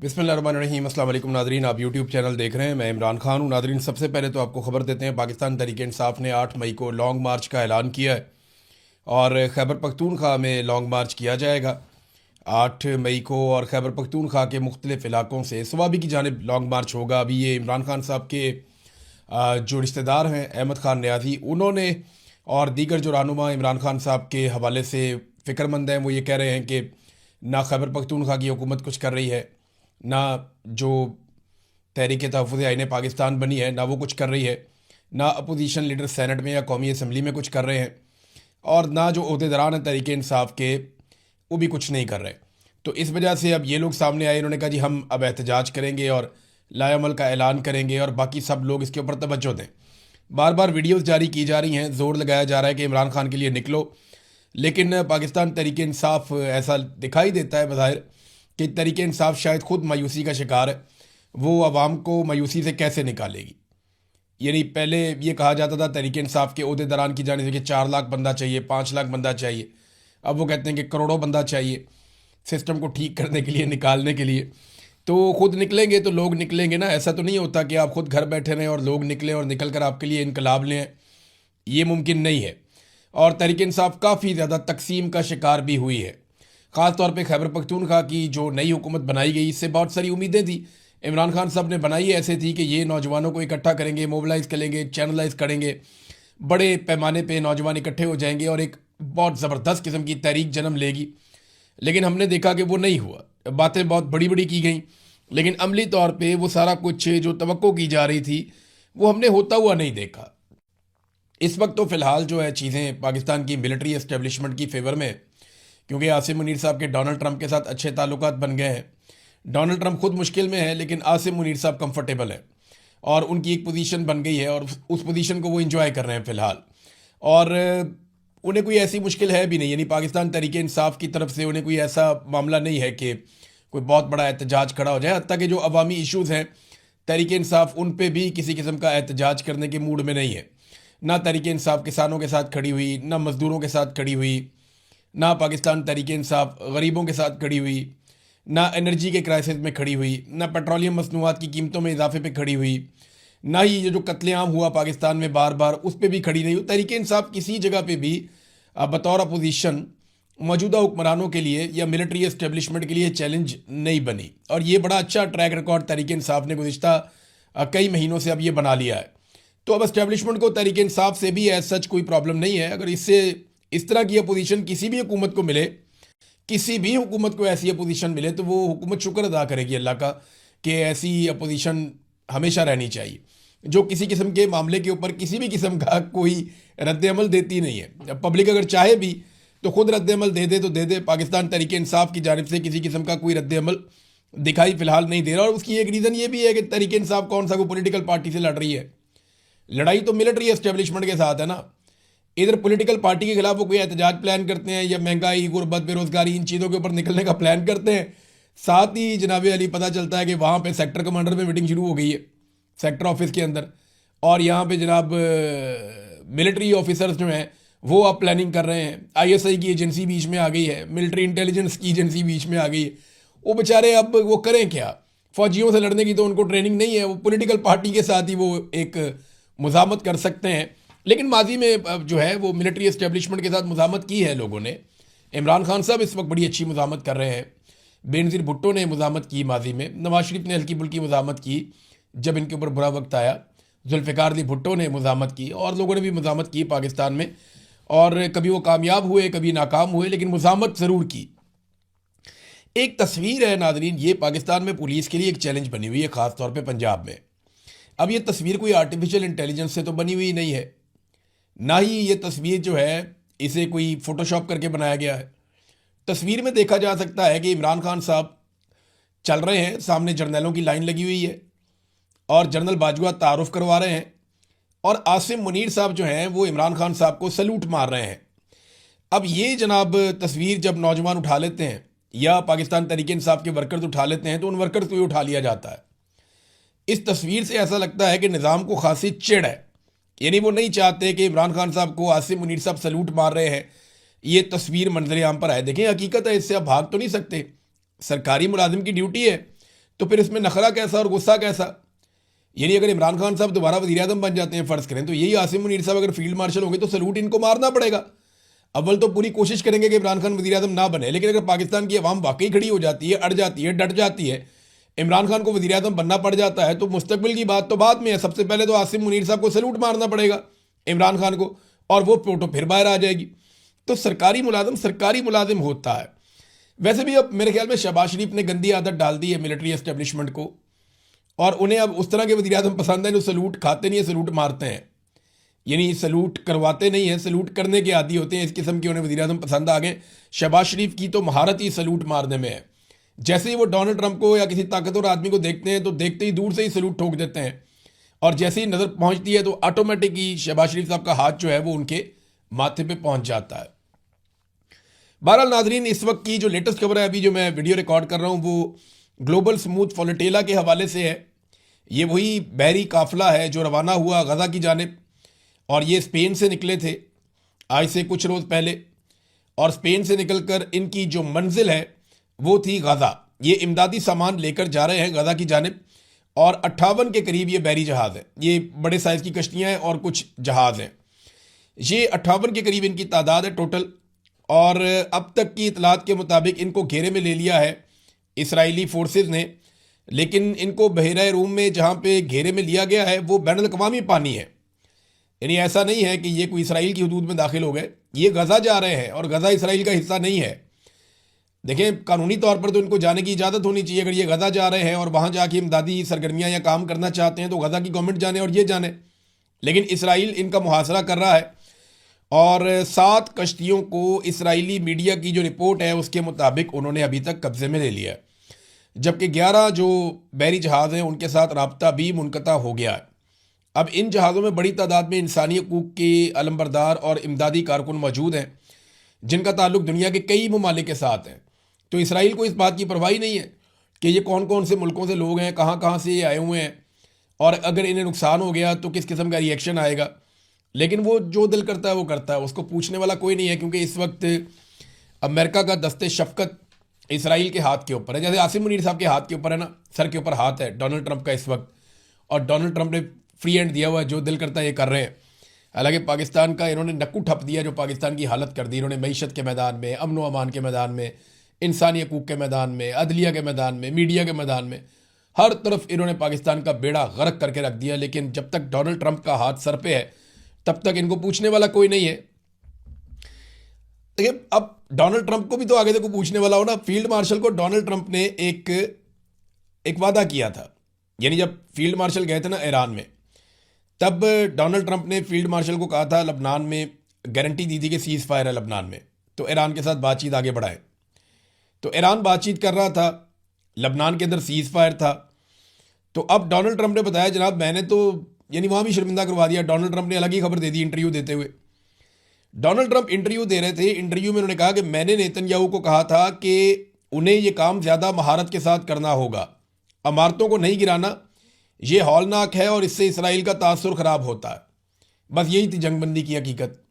बिस्मिल्लाहिर्रहमानिर्रहीम। अस्सलाम वालेकुम नादरीन, आप यूट्यूब चैनल देख रहे हैं। मैं इमरान खान हूँ। नादरीन, सबसे पहले तो आपको खबर देते हैं, पाकिस्तान तहरीक इंसाफ ने 8 मई को लॉन्ग मार्च का ऐलान किया है और खैबर पख्तूनख्वा में लॉन्ग मार्च किया जाएगा 8 मई को। और खैबर पख्तूनख्वा के मुख्तलिफ इलाकों से स्वाबी की जानिब लॉन्ग मार्च होगा। अभी ये इमरान खान साहब के जो रिश्तेदार हैं अहमद खान न्याजी, उन्होंने और दीगर जो रहनुमा इमरान खान साहब के हवाले से फ़िक्रमंद हैं, वो ये कह रहे हैं कि ना खैबर पख्तूनख्वा की हुकूमत कुछ कर रही है, ना जो तहरीक तहफ़्फ़ुज़ आईन पाकिस्तान बनी है ना वो कुछ कर रही है, ना अपोजिशन लीडर सेनेट में या कौमी असम्बली में कुछ कर रहे हैं, और ना जो अहदेदारान हैं तहरीक इंसाफ के वो भी कुछ नहीं कर रहे। तो इस वजह से अब ये लोग सामने आए, इन्होंने कहा जी हम अब एहतजाज करेंगे और लाएअमल का ऐलान करेंगे और बाकी सब लोग इसके ऊपर तवज्जो दें। बार बार वीडियोज़ जारी की जा रही हैं, ज़ोर लगाया जा रहा है कि इमरान खान के लिए निकलो, लेकिन पाकिस्तान तहरीक इंसाफ ऐसा दिखाई देता है बज़ाहिर कि तहरीक इंसाफ शायद खुद मायूसी का शिकार है। वो आवाम को मायूसी से कैसे निकालेगी? यानी पहले ये कहा जाता था तहरीक इंसाफ के अहदेदारान की जानिब से कि 4 लाख बंदा चाहिए, 5 लाख बंदा चाहिए। अब वो कहते हैं कि करोड़ों बंदा चाहिए सिस्टम को ठीक करने के लिए, निकालने के लिए। तो खुद निकलेंगे तो लोग निकलेंगे ना। ऐसा तो नहीं होता कि आप खुद घर बैठे रहें और लोग निकलें और निकल कर आपके लिए इनकलाब लें, ये मुमकिन नहीं है। और तहरीक इंसाफ काफ़ी ज़्यादा तकसीम का शिकार भी हुई है। ख़ास तौर पे खैबर पख्तूनख्वा की जो नई हुकूमत बनाई गई, इससे बहुत सारी उम्मीदें थी। इमरान खान साहब ने बनाई ऐसे थी कि ये नौजवानों को इकट्ठा करेंगे, मोबिलाइज़ करेंगे, चैनलाइज करेंगे, बड़े पैमाने पे नौजवान इकट्ठे हो जाएंगे और एक बहुत ज़बरदस्त किस्म की तहरीक जन्म लेगी। लेकिन हमने देखा कि वो नहीं हुआ। बातें बहुत बड़ी बड़ी की गई, लेकिन अमली तौर पर वो सारा कुछ जो तवक्को की जा रही थी वो हमने होता हुआ नहीं देखा। इस वक्त तो फ़िलहाल जो है चीज़ें पाकिस्तान की मिलिट्री एस्टेब्लिशमेंट की फेवर में, क्योंकि आसिम मुनीर साहब के डोनाल्ड ट्रंप के साथ अच्छे ताल्लुकात बन गए हैं। डोनाल्ड ट्रंप खुद मुश्किल में है, लेकिन आसिम मुनीर साहब कंफर्टेबल है और उनकी एक पोजीशन बन गई है और उस पोजीशन को वो इंजॉय कर रहे हैं फ़िलहाल। और उन्हें कोई ऐसी मुश्किल है भी नहीं, यानी पाकिस्तान तहरीक इंसाफ की तरफ से उन्हें कोई ऐसा मामला नहीं है कि कोई बहुत बड़ा एहतजाज खड़ा हो जाए। हत्ता कि जो अवामी इशूज़ हैं तहरीक इंसाफ उन पर भी किसी किस्म का एहतजाज करने के मूड में नहीं है। ना तहरीक इंसाफ किसानों के साथ खड़ी हुई, ना मज़दूरों के साथ खड़ी हुई, ना पाकिस्तान तहरीक इंसाफ गरीबों के साथ खड़ी हुई, ना एनर्जी के क्राइसिस में खड़ी हुई, ना पेट्रोलियम मसनूआत की कीमतों में इजाफे पे खड़ी हुई, ना ही ये जो कत्लेआम हुआ पाकिस्तान में बार बार उस पर भी खड़ी नहीं हुई। तहरीक इंसाफ किसी जगह पे भी बतौर अपोजिशन मौजूदा हुक्मरानों के लिए या मिलिट्री एस्टेब्लिशमेंट के लिए चैलेंज नहीं बनी। और ये बड़ा अच्छा ट्रैक रिकॉर्ड तहरीक इंसाफ ने गुज़िश्ता कई महीनों से अब ये बना लिया है। तो अब एस्टेब्लिशमेंट को तहरीक इंसाफ से भी एज सच कोई प्रॉब्लम नहीं है। अगर इससे इस तरह की अपोजिशन किसी भी हुकूमत को मिले, किसी भी हुकूमत को ऐसी अपोजिशन मिले, तो वो हुकूमत शुक्र अदा करेगी अल्लाह का कि ऐसी अपोजिशन हमेशा रहनी चाहिए जो किसी किस्म के मामले के ऊपर किसी भी किस्म का कोई रद्द-ए-अमल देती नहीं है। पब्लिक अगर चाहे भी तो खुद रद्द-ए-अमल दे दे तो दे दे। पाकिस्तान तहरीक इंसाफ की जानिब से किसी किस्म का कोई रद्द-ए-अमल दिखाई फ़िलहाल नहीं दे रहा। और उसकी एक रीज़न ये भी है कि तहरीक इंसाफ कौन सा कोई पॉलिटिकल पार्टी से लड़ रही है। लड़ाई तो मिलिट्री एस्टेब्लिशमेंट के साथ है ना। इधर पॉलिटिकल पार्टी के खिलाफ वो कोई एहतजाज प्लान करते हैं या महंगाई, गुर्बत, बेरोज़गारी, इन चीज़ों के ऊपर निकलने का प्लान करते हैं। साथ ही जनाब अली पता चलता है कि वहाँ पे सेक्टर कमांडर में मीटिंग शुरू हो गई है सेक्टर ऑफिस के अंदर, और यहाँ पे जनाब मिलिट्री ऑफिसर्स जो हैं वो अब प्लानिंग कर रहे हैं। ISI की एजेंसी बीच में आ गई है, मिलिट्री इंटेलिजेंस की एजेंसी बीच में आ गई है। वो बेचारे अब वो करें क्या? फ़ौजियों से लड़ने की तो उनको ट्रेनिंग नहीं है। वो पॉलिटिकल पार्टी के साथ ही वो एक मुज़ामत कर सकते हैं। लेकिन माजी में जो है वो मिलिट्री एस्टेब्लिशमेंट के साथ मुज़ामत की है लोगों ने। इमरान खान साहब इस वक्त बड़ी अच्छी मुज़ामत कर रहे हैं। बेनज़ीर भुट्टो ने मुज़ामत की माजी में, नवाज शरीफ ने हल्की फुल्की मुज़ामत की जब इनके ऊपर बुरा वक्त आया, जुल्फ़िकार अली भुट्टो ने मुज़ामत की और लोगों ने भी मुज़ामत की पाकिस्तान में। और कभी वो कामयाब हुए, कभी नाकाम हुए, लेकिन मुज़ामत ज़रूर की। एक तस्वीर है नाज़रीन, ये पाकिस्तान में पुलिस के लिए एक चैलेंज बनी हुई है, ख़ास तौर पे पंजाब में। अब ये तस्वीर कोई आर्टिफिशियल इंटेलिजेंस से तो बनी हुई नहीं है, ना ही ये तस्वीर जो है इसे कोई फ़ोटोशॉप करके बनाया गया है। तस्वीर में देखा जा सकता है कि इमरान खान साहब चल रहे हैं, सामने जर्नलों की लाइन लगी हुई है और जनरल बाजवा तारुफ करवा रहे हैं और आसिम मुनीर साहब जो हैं वो इमरान खान साहब को सलूट मार रहे हैं। अब ये जनाब तस्वीर जब नौजवान उठा लेते हैं या पाकिस्तान तहरीक इंसाफ के वर्कर्स उठा लेते हैं तो उन वर्कर्स को भी उठा लिया जाता है। इस तस्वीर से ऐसा लगता है कि निज़ाम को खासी चिढ़ है, यानी वो नहीं चाहते कि इमरान खान साहब को आसिम मुनीर साहब सलूट मार रहे हैं, ये तस्वीर मंजर आम पर आए। देखें, हकीकत है, इससे आप भाग तो नहीं सकते। सरकारी मुलाजिम की ड्यूटी है तो फिर इसमें नखरा कैसा और गुस्सा कैसा? यानी अगर इमरान खान साहब दोबारा वज़ीर आज़म बन जाते हैं, फ़र्ज़ करें, तो यही आसिम मुनीर साहब अगर फील्ड मार्शल होंगे तो सलूट इनको मारना पड़ेगा। अव्वल तो पूरी कोशिश करेंगे कि इमरान खान वज़ीर आज़म ना बने, लेकिन अगर पाकिस्तान की अवाम वाकई खड़ी हो जाती है, अड़ जाती है, डट जाती है, इमरान खान को वज़ीर आज़म बनना पड़ जाता है, तो मुस्तकबिल की बात तो बाद में है। सबसे पहले तो आसिम मुनीर साहब को सलूट मारना पड़ेगा इमरान खान को, और वो फोटो फिर बाहर आ जाएगी। तो सरकारी मुलाजिम होता है। वैसे भी अब मेरे ख्याल में शहबाज शरीफ ने गंदी आदत डाल दी है मिलिट्री एस्टेब्लिशमेंट को, और उन्हें अब उस तरह के वज़ीर आज़म पसंद है जो सलूट खाते नहीं है, सलूट मारते हैं। यानी सलूट करवाते नहीं हैं, सलूट करने के आदी होते हैं। इस किस्म के उन्हें वज़ीर आज़म पसंद आ गए। शहबाज शरीफ की तो महारत ही सलूट मारने में है। जैसे ही वो डोनाल्ड ट्रंप को या किसी ताकतवर आदमी को देखते हैं तो देखते ही दूर से ही सलूट ठोक देते हैं, और जैसे ही नज़र पहुंचती है तो ऑटोमेटिक ही शहबाज शरीफ साहब का हाथ जो है वो उनके माथे पे पहुंच जाता है। बहरहाल नाजरीन, इस वक्त की जो लेटेस्ट खबर है, अभी जो मैं वीडियो रिकॉर्ड कर रहा हूँ, वो ग्लोबल स्मूथ फ्लोटिला के हवाले से है। ये वही बहरी काफिला है जो रवाना हुआ गज़ा की जानिब, और ये स्पेन से निकले थे आज से कुछ रोज़ पहले, और स्पेन से निकलकर इनकी जो मंजिल है वो थी गज़ा। ये इमदादी सामान लेकर जा रहे हैं गज़ा की जानिब, और 58 के करीब ये बहरी जहाज़ है। ये बड़े साइज़ की कश्तियाँ हैं और कुछ जहाज़ हैं। ये 58 के करीब इनकी तादाद है टोटल, और अब तक की इतलात के मुताबिक इनको घेरे में ले लिया है इसराइली फोर्सेस ने। लेकिन इनको बहरा रूम में जहाँ पे घेरे में लिया गया है वो बैनुल अक़वामी पानी है। यानी ऐसा नहीं है कि ये कोई इसराइल की हदूद में दाखिल हो गए, ये गज़ा जा रहे हैं, और गज़ा इसराइल का हिस्सा नहीं है। देखें, कानूनी तौर पर तो इनको जाने की इजाज़त होनी चाहिए। अगर ये गज़ा जा रहे हैं और वहाँ जाके इमदादी सरगर्मियाँ या काम करना चाहते हैं तो गज़ा की गवर्नमेंट जाने और ये जाने, लेकिन इसराइल इनका मुहासरा कर रहा है। और 7 कश्तियों को इसराइली मीडिया की जो रिपोर्ट है उसके मुताबिक उन्होंने अभी तक कब्जे में ले लिया है, जबकि 11 जो बहरी जहाज़ हैं उनके साथ राब्ता भी मुनक़ता हो गया है। अब इन जहाज़ों में बड़ी तादाद में इंसानी हकूक़ के अलमबरदार और इमदादी कारकुन मौजूद हैं, जिनका ताल्लुक दुनिया के कई ममालिक के साथ है। तो इसराइल को इस बात की परवाही नहीं है कि ये कौन कौन से मुल्कों से लोग हैं, कहाँ कहाँ से ये आए हुए हैं, और अगर इन्हें नुकसान हो गया तो किस किस्म का रिएक्शन आएगा। लेकिन वो जो दिल करता है वो करता है, उसको पूछने वाला कोई नहीं है, क्योंकि इस वक्त अमेरिका का दस्ते शफकत इसराइल के हाथ के ऊपर है। जैसे आसिम मुनीर साहब के हाथ के ऊपर है ना, सर के ऊपर हाथ है डोनाल्ड ट्रंप का इस वक्त, और डोनाल्ड ट्रंप ने फ्री हैंड दिया हुआ है, जो दिल करता है ये कर रहे हैं। हालांकि पाकिस्तान का इन्होंने नक्कू ठप दिया, जो पाकिस्तान की हालत कर दी इन्होंने मईशत के मैदान में, अमन व अमान के मैदान में, इंसानी हकूक़ के मैदान में, अदलिया के मैदान में, मीडिया के मैदान में, हर तरफ इन्होंने पाकिस्तान का बेड़ा गर्क करके रख दिया। लेकिन जब तक डोनाल्ड ट्रंप का हाथ सर पे है तब तक इनको पूछने वाला कोई नहीं है। देखिए, अब डोनाल्ड ट्रंप को भी तो आगे देखो पूछने वाला हो ना। फील्ड मार्शल को डोनाल्ड ट्रंप ने एक वादा किया था। यानी जब फील्ड मार्शल गए थे ना ईरान में, तब डोनाल्ड ट्रंप ने फील्ड मार्शल को कहा था, लबनान में गारंटी दी थी कि सीज़ फायर है लबनान में, तो ईरान के साथ बातचीत आगे बढ़ाए। तो ईरान बातचीत कर रहा था, लबनान के अंदर सीज़ फायर था। तो अब डोनाल्ड ट्रंप ने बताया, जनाब मैंने तो, यानी वहाँ भी शर्मिंदा करवा दिया। डोनाल्ड ट्रंप ने अलग ही खबर दे दी इंटरव्यू देते हुए। डोनाल्ड ट्रंप इंटरव्यू दे रहे थे, इंटरव्यू में उन्होंने कहा कि मैंने नेतन्याहू को कहा था कि उन्हें ये काम ज़्यादा महारत के साथ करना होगा, इमारतों को नहीं गिराना, ये हौलनाक है और इससे इसराइल का तासुर ख़राब होता है। बस यही थी जंगबंदी की हकीकत।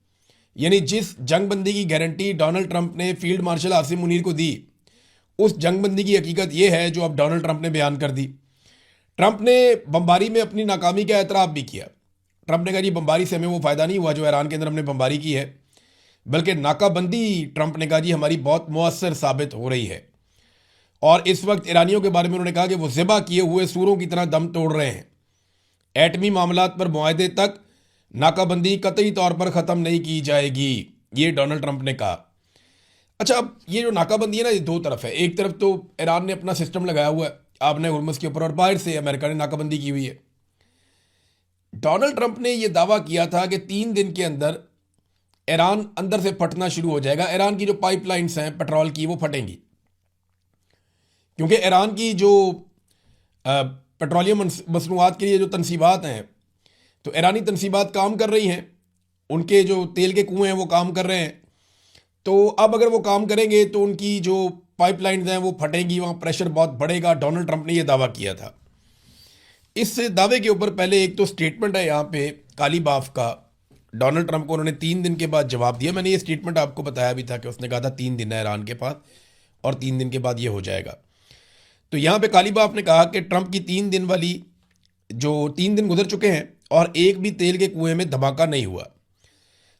यानी जिस जंगबंदी की गारंटी डोनाल्ड ट्रंप ने फील्ड मार्शल आसिम मुनीर को दी, उस जंगबंदी की हकीकत यह है जो अब डोनाल्ड ट्रंप ने बयान कर दी। ट्रंप ने बमबारी में अपनी नाकामी का एतराफ़ भी किया। ट्रंप ने कहा जी बमबारी से हमें वो फ़ायदा नहीं हुआ जो ईरान के अंदर हमने बमबारी की है, बल्कि नाकाबंदी ट्रंप ने कहा जी हमारी बहुत मुअस्सर साबित हो रही है। और इस वक्त ईरानियों के बारे में उन्होंने कहा कि वो ज़िबा किए हुए सूरों की तरह दम तोड़ रहे हैं। एटमी मामलात पर मुआहदे तक नाकाबंदी कतई तौर पर ख़त्म नहीं की जाएगी, ये डोनाल्ड ट्रंप ने कहा। अच्छा, अब ये जो नाकाबंदी है ना, ये दो तरफ है। एक तरफ तो ईरान ने अपना सिस्टम लगाया हुआ है आपने हुर्मुज़ के ऊपर, और बाहर से अमेरिका ने नाकाबंदी की हुई है। डोनाल्ड ट्रंप ने यह दावा किया था कि 3 दिन के अंदर ईरान अंदर से फटना शुरू हो जाएगा। ईरान की जो पाइपलाइंस हैं पेट्रोल की वो फटेंगी, क्योंकि ईरान की जो पेट्रोलियम मसनूआत के लिए जो तनसीबात हैं, तो ईरानी तनसीबात काम कर रही हैं, उनके जो तेल के कुएँ हैं वो काम कर रहे हैं। तो अब अगर वो काम करेंगे तो उनकी जो पाइपलाइंस हैं वो फटेंगी, वहाँ प्रेशर बहुत बढ़ेगा। डोनाल्ड ट्रंप ने यह दावा किया था। इस दावे के ऊपर पहले एक तो स्टेटमेंट है यहाँ पे काली बाफ का, डोनाल्ड ट्रंप को उन्होंने 3 दिन के बाद जवाब दिया। मैंने ये स्टेटमेंट आपको बताया भी था कि उसने कहा था 3 दिन है ईरान के पास और 3 दिन के बाद ये हो जाएगा। तो यहाँ पे कालीबाफ ने कहा कि ट्रंप की 3 दिन वाली, जो 3 दिन गुजर चुके हैं और एक भी तेल के कुएं में धमाका नहीं हुआ।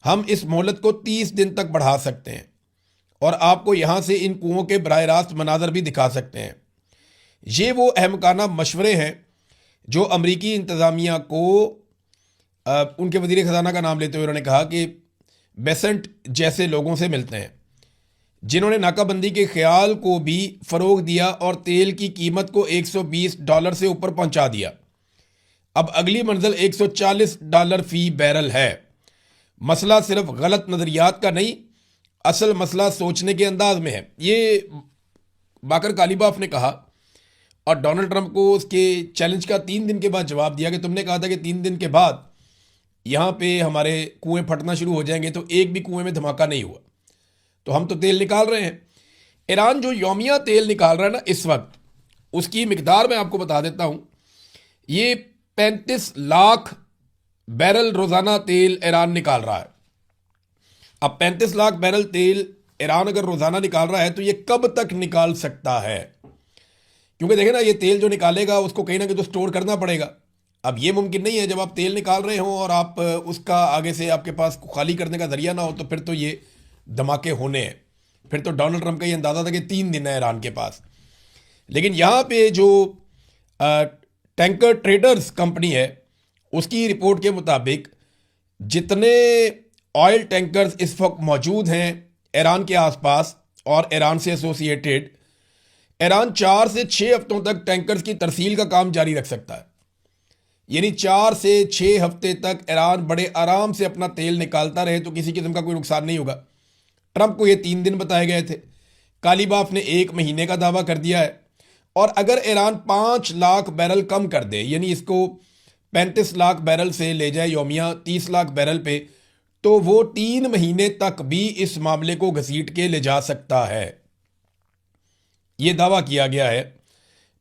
हम इस मोहलत को 30 दिन तक बढ़ा सकते हैं और आपको यहाँ से इन कुओं के बराह रास्त मनाजर भी दिखा सकते हैं। ये वो अहमकाना मशवरे हैं जो अमरीकी इंतज़ामिया को उनके वज़ीर ख़जाना का नाम लेते हुए उन्होंने कहा कि बेसेंट जैसे लोगों से मिलते हैं, जिन्होंने नाकाबंदी के ख्याल को भी फ़रोग दिया और तेल की कीमत को $120 से ऊपर पहुंचा दिया। अब अगली मंजिल $140 फ़ी बैरल है। मसला सिर्फ गलत नज़रियात का नहीं, असल मसला सोचने के अंदाज में है। ये बाकर कालीबाफ ने कहा और डोनाल्ड ट्रंप को उसके चैलेंज का 3 दिन के बाद जवाब दिया कि तुमने कहा था कि 3 दिन के बाद यहाँ पे हमारे कुएं फटना शुरू हो जाएंगे, तो एक भी कुएं में धमाका नहीं हुआ। तो हम तो तेल निकाल रहे हैं। ईरान जो यौमिया तेल निकाल रहा है ना इस वक्त, उसकी मिकदार मैं आपको बता देता हूँ। ये 35 लाख बैरल रोज़ाना तेल ईरान निकाल रहा है। अब 35 लाख बैरल तेल ईरान अगर रोज़ाना निकाल रहा है तो ये कब तक निकाल सकता है? क्योंकि देखें ना, ये तेल जो निकालेगा उसको कहीं ना कहीं तो स्टोर करना पड़ेगा। अब ये मुमकिन नहीं है जब आप तेल निकाल रहे हो और आप उसका आगे से आपके पास खाली करने का जरिया ना हो, तो फिर तो ये धमाके होने हैं। फिर तो डोनाल्ड ट्रंप का ये अंदाज़ा था कि 3 दिन है ईरान के पास। लेकिन यहाँ पे जो टैंकर ट्रेडर्स कंपनी है उसकी रिपोर्ट के मुताबिक जितने ऑयल टैंकर्स इस वक्त मौजूद हैं ईरान के आसपास और ईरान से एसोसिएटेड, ईरान 4 से 6 हफ्तों तक टैंकर्स की तरसील का काम जारी रख सकता है। यानी 4 से 6 हफ्ते तक ईरान बड़े आराम से अपना तेल निकालता रहे तो किसी किस्म का कोई नुकसान नहीं होगा। ट्रंप को ये 3 दिन बताए गए थे, कालीबाफ ने 1 महीने का दावा कर दिया है। और अगर ईरान 5 लाख बैरल कम कर दे, यानी इसको 35 लाख बैरल से ले जाए यौमिया 30 लाख बैरल पे, तो वो 3 महीने तक भी इस मामले को घसीट के ले जा सकता है। ये दावा किया गया है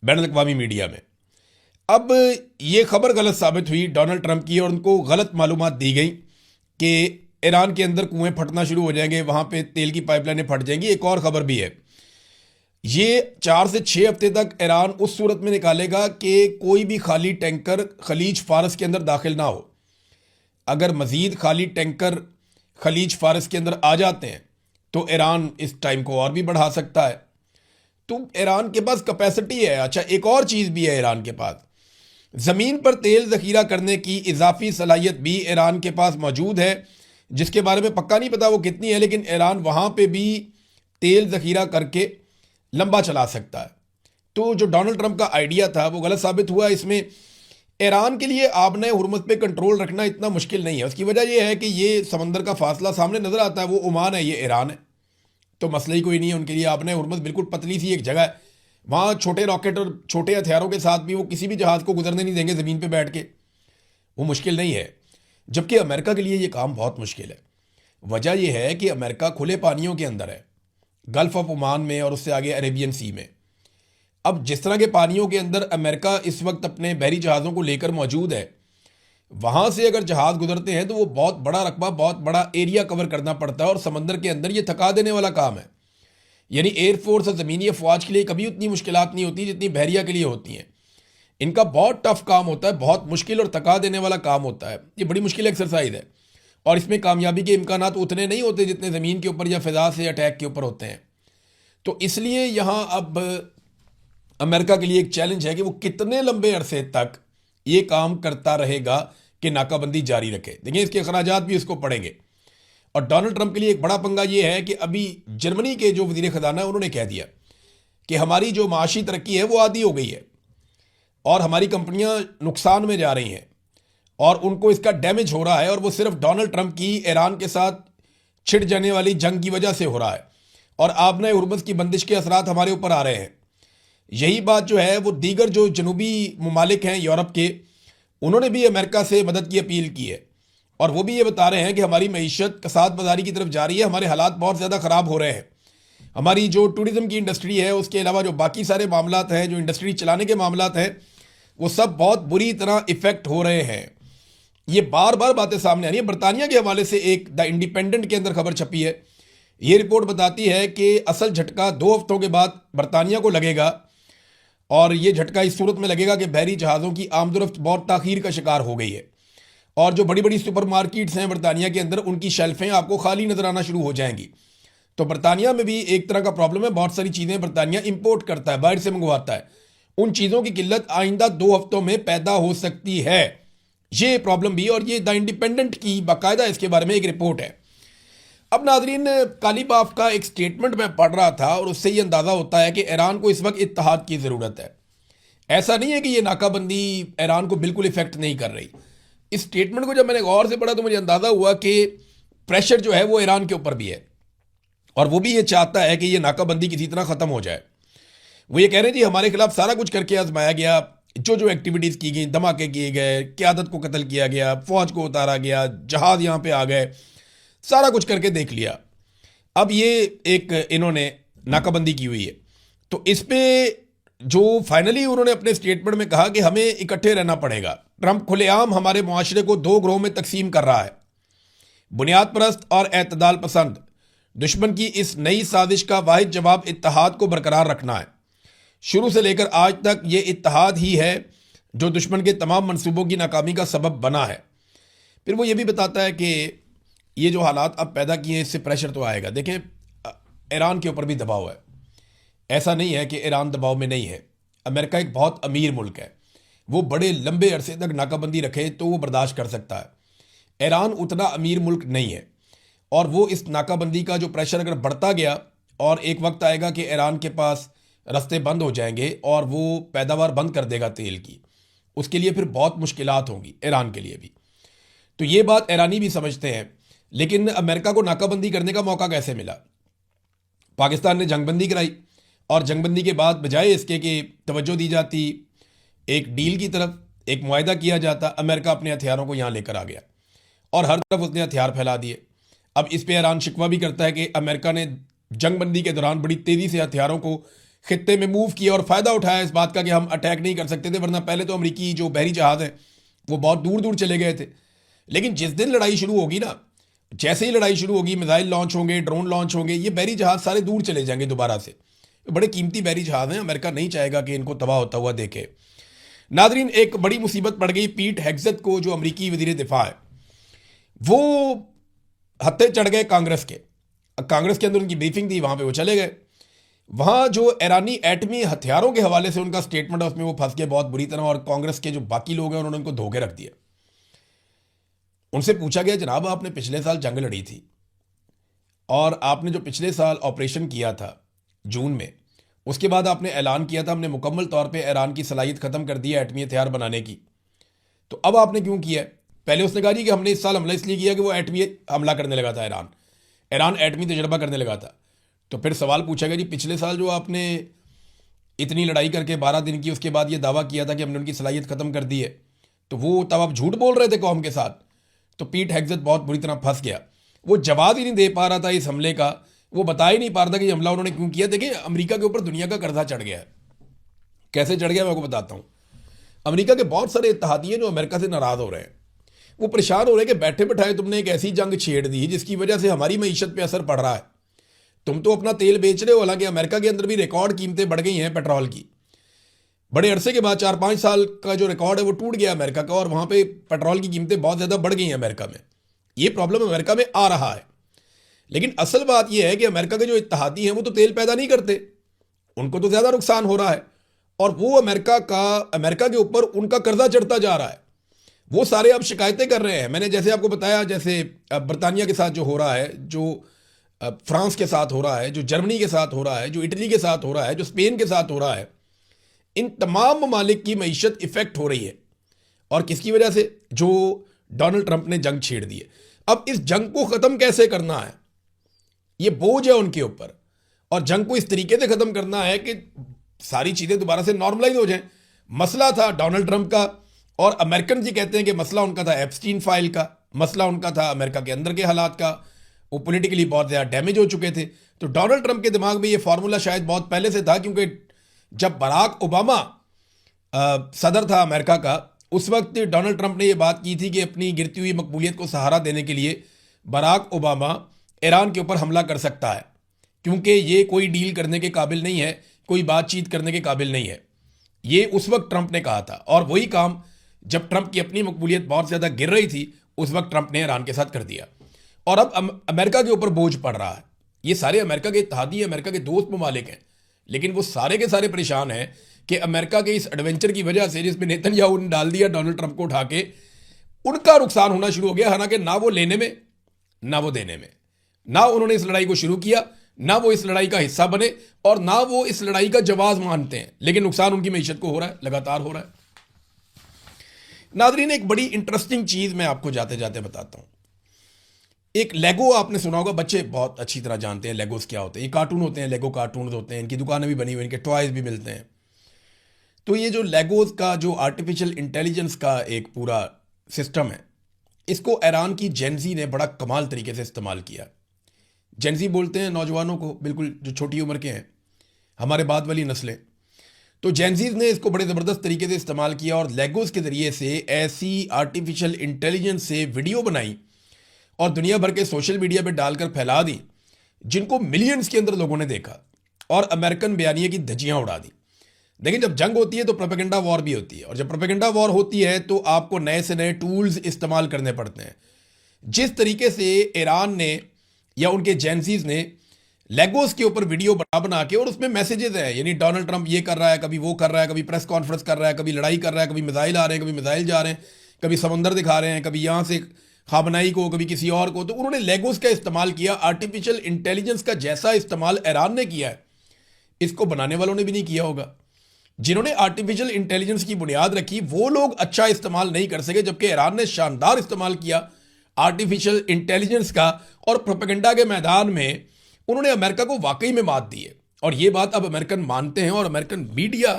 बैनुल अक़वामी मीडिया में। अब ये खबर गलत साबित हुई डोनाल्ड ट्रंप की और उनको गलत मालूमात दी गई कि ईरान के अंदर कुएं फटना शुरू हो जाएंगे, वहाँ पे तेल की पाइपलाइनें फट जाएंगी। एक और ख़बर भी है, ये 4 से 6 हफ्ते तक ईरान उस सूरत में निकालेगा कि कोई भी खाली टैंकर खलीज फारस के अंदर दाखिल ना हो। अगर मज़ीद खाली टैंकर खलीज फारस के अंदर आ जाते हैं तो ईरान इस टाइम को और भी बढ़ा सकता है। तो ईरान के पास कैपेसिटी है। अच्छा, एक और चीज़ भी है, ईरान के पास ज़मीन पर तेल ज़ख़ीरा करने की इजाफी सलाहियत भी ईरान के पास मौजूद है, जिसके बारे में पक्का नहीं पता वो कितनी है, लेकिन ईरान वहाँ पे भी तेल ज़ख़ीरा करके लंबा चला सकता है। तो जो डोनाल्ड ट्रंप का आइडिया था वो गलत साबित हुआ। इसमें ईरान के लिए आबने हुर्मुज़ पे कंट्रोल रखना इतना मुश्किल नहीं है। उसकी वजह यह है कि ये समंदर का फासला सामने नज़र आता है, वो ओमान है, ये ईरान है, तो मसला ही कोई नहीं है उनके लिए। आबने हुर्मुज़ बिल्कुल पतली सी एक जगह है, वहाँ छोटे रॉकेट और छोटे हथियारों के साथ भी वो किसी भी जहाज़ को गुजरने नहीं देंगे ज़मीन पे बैठ के। वो मुश्किल नहीं है। जबकि अमेरिका के लिए ये काम बहुत मुश्किल है। वजह यह है कि अमेरिका खुले पानियों के अंदर है, गल्फ़ ऑफ ओमान में और उससे आगे अरेबियन सी में। अब जिस तरह के पानियों के अंदर अमेरिका इस वक्त अपने बहरी जहाज़ों को लेकर मौजूद है, वहाँ से अगर जहाज़ गुजरते हैं तो वो बहुत बड़ा रकबा, बहुत बड़ा एरिया कवर करना पड़ता है और समंदर के अंदर ये थका देने वाला काम है। यानी एयरफोर्स और ज़मीनी अफवाज के लिए कभी उतनी मुश्किलात नहीं होती जितनी बहरिया के लिए होती हैं। इनका बहुत टफ काम होता है, बहुत मुश्किल और थका देने वाला काम होता है। ये बड़ी मुश्किल एक्सरसाइज है और इसमें कामयाबी के इम्कानात उतने नहीं होते जितने ज़मीन के ऊपर या फ़िज़ा से अटैक के ऊपर होते हैं। तो इसलिए यहाँ अब अमेरिका के लिए एक चैलेंज है कि वो कितने लंबे अरसे तक ये काम करता रहेगा कि नाकाबंदी जारी रखे। देखिए, इसके अखराजात भी उसको पड़ेंगे। और डोनाल्ड ट्रंप के लिए एक बड़ा पंगा ये है कि अभी जर्मनी के जो वज़ीर ख़ज़ाना है उन्होंने कह दिया कि हमारी जो माशी तरक्की है वो आधी हो गई है और हमारी कंपनियां नुकसान में जा रही हैं और उनको इसका डैमेज हो रहा है, और वो सिर्फ डोनाल्ड ट्रंप की ईरान के साथ छिड़ जाने वाली जंग की वजह से हो रहा है और आबने हुर्मुज़ की बंदिश के असरात हमारे ऊपर आ रहे हैं। यही बात जो है वो दीगर जो जनूबी ममालिक हैं यूरोप के, उन्होंने भी अमेरिका से मदद की अपील की है और वो भी ये बता रहे हैं कि हमारी मईशत कसाद बाजारी की तरफ जा रही है, हमारे हालात बहुत ज़्यादा ख़राब हो रहे हैं। हमारी जो टूरिज़म की इंडस्ट्री है, उसके अलावा जो बाकी सारे मामलात हैं, जो इंडस्ट्री चलाने के मामलात हैं, वो सब बहुत बुरी तरह इफ़ेक्ट हो रहे हैं। ये बार बार बातें सामने आ रही है। बरतानिया के हवाले से एक द इंडिपेंडेंट के अंदर खबर छपी है। ये रिपोर्ट बताती है कि असल झटका 2 हफ्तों के बाद बरतानिया को लगेगा और ये झटका इस सूरत में लगेगा कि बहरी जहाज़ों की आमदोरफ्त बहुत ताखीर का शिकार हो गई है और जो बड़ी बड़ी सुपरमार्केट्स हैं बरतानिया के अंदर, उनकी शेल्फें आपको खाली नजर आना शुरू हो जाएंगी। तो बरतानिया में भी एक तरह का प्रॉब्लम है, बहुत सारी चीज़ें बरतानिया इंपोर्ट करता है, बाहर से मंगवाता है। उन चीज़ों की किल्लत आइंदा 2 हफ्तों में पैदा हो सकती है, ये प्रॉब्लम भी। और ये द इंडिपेंडेंट की बाकायदा इसके बारे में एक रिपोर्ट है। अब नाजरीन, कालीबाफ का एक स्टेटमेंट मैं पढ़ रहा था और उससे ये अंदाज़ा होता है कि ईरान को इस वक्त इत्तेहाद की ज़रूरत है। ऐसा नहीं है कि ये नाकाबंदी ईरान को बिल्कुल इफेक्ट नहीं कर रही। इस स्टेटमेंट को जब मैंने गौर से पढ़ा तो मुझे अंदाज़ा हुआ कि प्रेशर जो है वो ईरान के ऊपर भी है और वो भी ये चाहता है कि ये नाकाबंदी किसी तरह ख़त्म हो जाए। वो ये कह रहे हैं जी हमारे खिलाफ सारा कुछ करके आजमाया गया, जो जो एक्टिविटीज़ की गई, धमाके किए गए, क़यादत को कत्ल किया गया, फ़ौज को उतारा गया, जहाज़ यहाँ पे आ गए, सारा कुछ करके देख लिया। अब ये एक इन्होंने नाकाबंदी की हुई है। तो इस पे जो फाइनली उन्होंने अपने स्टेटमेंट में कहा कि हमें इकट्ठे रहना पड़ेगा। ट्रंप खुलेआम हमारे मुआशरे को 2 ग्रोह में तकसीम कर रहा है, बुनियाद परस्त और एतदाल पसंद। दुश्मन की इस नई साजिश का वाहिद जवाब इत्तेहाद को बरकरार रखना है। शुरू से लेकर आज तक ये इत्तेहाद ही है जो दुश्मन के तमाम मंसूबों की नाकामी का सबब बना है। फिर वो ये भी बताता है कि ये जो हालात अब पैदा किए हैं इससे प्रेशर तो आएगा। देखें, ईरान के ऊपर भी दबाव है, ऐसा नहीं है कि ईरान दबाव में नहीं है। अमेरिका एक बहुत अमीर मुल्क है, वो बड़े लंबे अरसे तक नाकाबंदी रखे तो वो बर्दाश्त कर सकता है। ईरान उतना अमीर मुल्क नहीं है और वो इस नाकाबंदी का जो प्रेशर अगर बढ़ता गया और एक वक्त आएगा कि ईरान के पास रास्ते बंद हो जाएंगे और वो पैदावार बंद कर देगा तेल की, उसके लिए फिर बहुत मुश्किलात होंगी ईरान के लिए भी। तो ये बात ईरानी भी समझते हैं। लेकिन अमेरिका को नाकाबंदी करने का मौका कैसे मिला? पाकिस्तान ने जंगबंदी कराई और जंगबंदी के बाद बजाय इसके कि तवज्जो दी जाती एक डील की तरफ, एक मुआहदा किया जाता, अमेरिका अपने हथियारों को यहाँ लेकर आ गया और हर तरफ उसने हथियार फैला दिए। अब इस पे ईरान शिकवा भी करता है कि अमेरिका ने जंगबंदी के दौरान बड़ी तेज़ी से हथियारों को खित्ते में मूव किया और फ़ायदा उठाया इस बात का कि हम अटैक नहीं कर सकते थे, वरना पहले तो अमरीकी जो बहरी जहाज़ हैं वो बहुत दूर दूर चले गए थे। लेकिन जिस दिन लड़ाई शुरू होगी ना, जैसे ही लड़ाई शुरू होगी, मिसाइल लॉन्च होंगे, ड्रोन लॉन्च होंगे, ये बहरी जहाज़ सारे दूर चले जाएंगे दोबारा से। बड़े कीमती बहरी जहाज़ हैं, अमेरिका नहीं चाहेगा कि इनको तबाह होता हुआ देखे। नादरीन, एक बड़ी मुसीबत पड़ गई पीट हेग्सेथ को, जो अमरीकी वज़ीर दिफा है। वो हत्थे चढ़ गए कांग्रेस के। कांग्रेस के अंदर उनकी ब्रीफिंग थी, वहाँ पे वो चले गए। वहाँ जो ईरानी एटमी हथियारों के हवाले से उनका स्टेटमेंट है उसमें वो फंस गए बहुत बुरी तरह और कांग्रेस के जो बाकी लोग हैं उन्होंने उनको धोखे रख दिया। उनसे पूछा गया, जनाब आपने पिछले साल जंग लड़ी थी और आपने जो पिछले साल ऑपरेशन किया था जून में, उसके बाद आपने ऐलान किया था हमने मुकम्मल तौर पे ईरान की सलाहियत ख़त्म कर दी है एटमी हथियार बनाने की, तो अब आपने क्यों किया है? पहले उसने कहा जी कि हमने इस साल हमला इसलिए किया कि वो एटमी हमला करने लगा था, ईरान एटमी तजर्बा करने लगा था। तो फिर सवाल पूछा गया जी पिछले साल जो आपने इतनी लड़ाई करके 12 दिन की, उसके बाद ये दावा किया था कि हमने उनकी सलाहियत ख़त्म कर दी है, तो वो तब आप झूठ बोल रहे थे कौम के साथ। तो पीट हेग्सेथ बहुत बुरी तरह फंस गया। वो जवाब ही नहीं दे पा रहा था इस हमले का, वो बता ही नहीं पा रहा था कि हमला उन्होंने क्यों किया। देखिए, अमेरिका के ऊपर दुनिया का कर्जा चढ़ गया है। कैसे चढ़ गया मैं आपको बताता हूँ। अमेरिका के बहुत सारे इत्तेहादी हैं जो अमेरिका से नाराज़ हो रहे हैं। वो परेशान हो रहे हैं कि बैठे बैठाए तुमने एक ऐसी जंग छेड़ दी जिसकी वजह से हमारी मईशत पे असर पड़ रहा है। तुम तो अपना तेल बेच रहे हो, हालांकि अमेरिका के अंदर भी रिकॉर्ड कीमतें बढ़ गई हैं पेट्रोल की। बड़े अरसे के बाद 4-5 साल का जो रिकॉर्ड है वो टूट गया अमेरिका का और वहाँ पे पेट्रोल की कीमतें बहुत ज़्यादा बढ़ गई हैं अमेरिका में। ये प्रॉब्लम अमेरिका में आ रहा है। लेकिन असल बात यह है कि अमेरिका के जो इत्तेहादी हैं वो तो तेल पैदा नहीं करते, उनको तो ज़्यादा नुकसान हो रहा है और वो अमेरिका के ऊपर उनका कर्जा चढ़ता जा रहा है। वो सारे अब शिकायतें कर रहे हैं। मैंने जैसे आपको बताया, जैसे बरतानिया के साथ जो हो रहा है, जो फ्रांस के साथ हो रहा है, जो जर्मनी के साथ हो रहा है, जो इटली के साथ हो रहा है, जो स्पेन के साथ हो रहा है, इन तमाम ममालिक की मईशत इफेक्ट हो रही है। और किसकी वजह से? जो डोनाल्ड ट्रंप ने जंग छेड़ दी है। अब इस जंग को ख़त्म कैसे करना है, ये बोझ है उनके ऊपर। और जंग को इस तरीके से ख़त्म करना है कि सारी चीज़ें दोबारा से नॉर्मलाइज हो जाएं। मसला था डोनाल्ड ट्रंप का और अमेरिकन जी कहते हैं कि मसला उनका था एप्स्टीन फाइल का, मसला उनका था अमेरिका के अंदर के हालात का। वो पॉलिटिकली बहुत ज़्यादा डैमेज हो चुके थे। तो डोनाल्ड ट्रंप के दिमाग में ये फार्मूला शायद बहुत पहले से था, क्योंकि जब बराक ओबामा सदर था अमेरिका का, उस वक्त डोनाल्ड ट्रंप ने ये बात की थी कि अपनी गिरती हुई मकबूलियत को सहारा देने के लिए बराक ओबामा ईरान के ऊपर हमला कर सकता है, क्योंकि ये कोई डील करने के काबिल नहीं है, कोई बातचीत करने के काबिल नहीं है। ये उस वक्त ट्रंप ने कहा था, और वही काम जब ट्रंप की अपनी मकबूलियत बहुत ज़्यादा गिर रही थी उस वक्त ट्रंप ने ईरान के साथ कर दिया। और अब अमेरिका के ऊपर बोझ पड़ रहा है। ये सारे अमेरिका के इत्तेहादी, अमेरिका के दोस्त ममालिक हैं, लेकिन वो सारे के सारे परेशान हैं कि अमेरिका के इस एडवेंचर की वजह से जिसमें नेतन्याहू ने डाल दिया डोनाल्ड ट्रंप को उठा के, उनका नुकसान होना शुरू हो गया। हालांकि ना वो लेने में ना वो देने में, ना उन्होंने इस लड़ाई को शुरू किया, ना वो इस लड़ाई का हिस्सा बने, और ना वो इस लड़ाई का जवाब मानते हैं, लेकिन नुकसान उनकी मईशत को हो रहा है, लगातार हो रहा है। नाज़रीन, एक बड़ी इंटरेस्टिंग चीज़ मैं आपको जाते जाते बताता हूँ। एक लेगो आपने सुना होगा, बच्चे बहुत अच्छी तरह जानते हैं लेगोस क्या होते हैं। ये कार्टून होते हैं, लेगो कार्टून होते हैं, इनकी दुकानें भी बनी हुई, इनके टॉयज़ भी मिलते हैं। तो ये जो लेगोस का जो आर्टिफिशियल इंटेलिजेंस का एक पूरा सिस्टम है, इसको ईरान की जेनजी ने बड़ा कमाल तरीके से इस्तेमाल किया। जेनजी बोलते हैं नौजवानों को, बिल्कुल जो छोटी उम्र के हैं, हमारे बाद वाली नस्लें। तो जेनजीज ने इसको बड़े ज़बरदस्त तरीके से इस्तेमाल किया और लेगोस के ज़रिए से ऐसी आर्टिफिशियल इंटेलिजेंस से वीडियो बनाई और दुनिया भर के सोशल मीडिया पे डालकर फैला दी, जिनको मिलियंस के अंदर लोगों ने देखा और अमेरिकन बयानिए की धज्जियां उड़ा दी। लेकिन जब जंग होती है तो प्रोपेगेंडा वॉर भी होती है, और जब प्रोपेगेंडा वॉर होती है तो आपको नए से नए टूल्स इस्तेमाल करने पड़ते हैं। जिस तरीके से ईरान ने या उनके जेनजीज ने लेगोस के ऊपर वीडियो बना बना के, और उसमें मैसेजेस हैं, यानी डोनाल्ड ट्रंप ये कर रहा है, कभी वो कर रहा है, कभी प्रेस कॉन्फ्रेंस कर रहा है, कभी लड़ाई कर रहा है, कभी मिसाइल आ रहे हैं, कभी मिसाइल जा रहे हैं, कभी समंदर दिखा रहे हैं, कभी यहाँ से खामनाई को, कभी किसी और को। तो उन्होंने लेगोस का इस्तेमाल किया। आर्टिफिशियल इंटेलिजेंस का जैसा इस्तेमाल ईरान ने किया है, इसको बनाने वालों ने भी नहीं किया होगा। जिन्होंने आर्टिफिशियल इंटेलिजेंस की बुनियाद रखी वो लोग अच्छा इस्तेमाल नहीं कर सके, जबकि ईरान ने शानदार इस्तेमाल किया आर्टिफिशियल इंटेलिजेंस का, और प्रोपेगेंडा के मैदान में उन्होंने अमेरिका को वाकई में मात दी है। और ये बात अब अमेरिकन मानते हैं और अमेरिकन मीडिया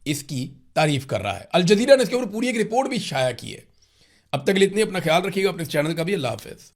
इसकी तारीफ कर रहा है। अल जजीरा ने इसके ऊपर पूरी एक रिपोर्ट भी शाया की है। अब तक के लिए इतनी, अपना ख्याल रखिएगा, अपने इस चैनल का भी। अल्लाह हाफिज़।